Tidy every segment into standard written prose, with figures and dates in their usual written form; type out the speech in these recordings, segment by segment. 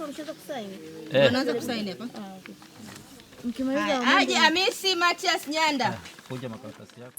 Wenzako wameshaanza kusaini? Wanaanza kusaini hapa. Mkimaliza aje Hamisi Matias Nyanda.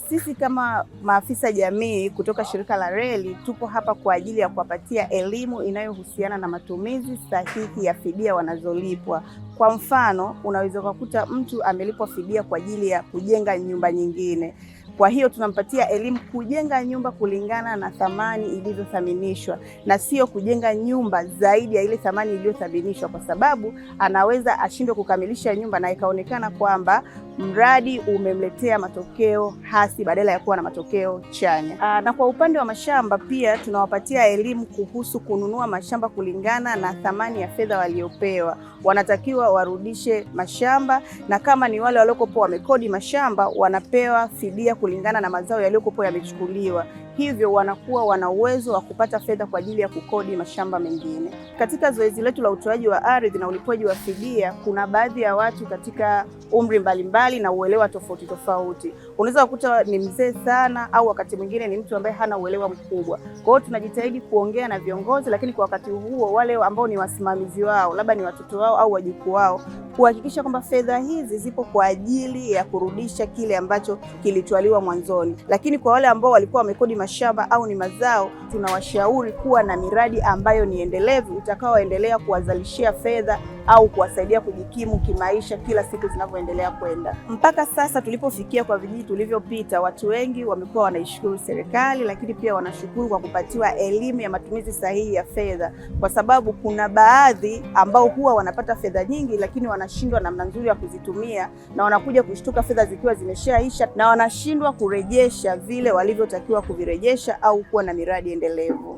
Sisi kama maafisa jamii kutoka shirika la reli tupo hapa kwa ajili ya kuwapatia elimu inayohusiana na matumizi sahihi ya fidia wanazolipwa. Kwa mfano, unaweza kukuta mtu amelipwa fidia kwa ajili ya kujenga nyumba nyingine. Kwa hiyo tunampatia elimu kujenga nyumba kulingana na thamani ilivyothaminishwa na sio kujenga nyumba zaidi ya ile thamani iliyothaminishwa, kwa sababu anaweza ashindwe kukamilisha nyumba na ikaonekana kwamba mradi umemletea matokeo hasi badala ya kuwa na matokeo chanya. Na kwa upande wa mashamba pia tunawapatia elimu kuhusu kununua mashamba kulingana na thamani ya fedha waliopewa. Wanatakiwa warudishe mashamba, na kama ni wale waliokopo wamekodi mashamba wanapewa fidia kulingana na mazao yaliyokopo yamechukuliwa. Hivyo wanakuwa wana uwezo wa kupata fedha kwa ajili ya kukodi mashamba mengine. Katika zoezi letu la utoaji wa ardhi na ulipwaji wa fidia, kuna baadhi ya watu katika umri mbalimbali na uelewa tofauti tofauti. Unaweza kukuta ni mzee sana au wakati mwingine ni mtu ambaye hana uelewa mkubwa. Kwa hiyo tunajitahidi kuongea na viongozi, lakini kwa wakati huo wale ambao ni wasimamizi wao, labda ni watoto wao au wajukuu wao, kuhakikisha kwamba fedha hizi zipo kwa ajili ya kurudisha kile ambacho kilitwaliwa mwanzoni. Lakini kwa wale ambao walikuwa wamekodi mashamba au ni mazao, tunawashauri kuwa na miradi ambayo ni endelevu itakayoendelea kuwazalishia fedha au kuwasaidia kujikimu kimaisha kila siku zinavyoendelea kwenda. Mpaka sasa tulipofikia kwa vijiji tulivyopita, watu wengi wamekuwa wanaishukuru serikali, lakini pia wanashukuru kwa kupatiwa elimu ya matumizi sahihi ya fedha, kwa sababu kuna baadhi ambao huwa wanapata fedha nyingi lakini wanashindwa namna nzuri ya kuzitumia, na wanakuja kushtuka fedha zikiwa zimeshaisha na wanashindwa kurejesha vile walivyotakiwa kuvirejesha au kuwa na miradi endelevu.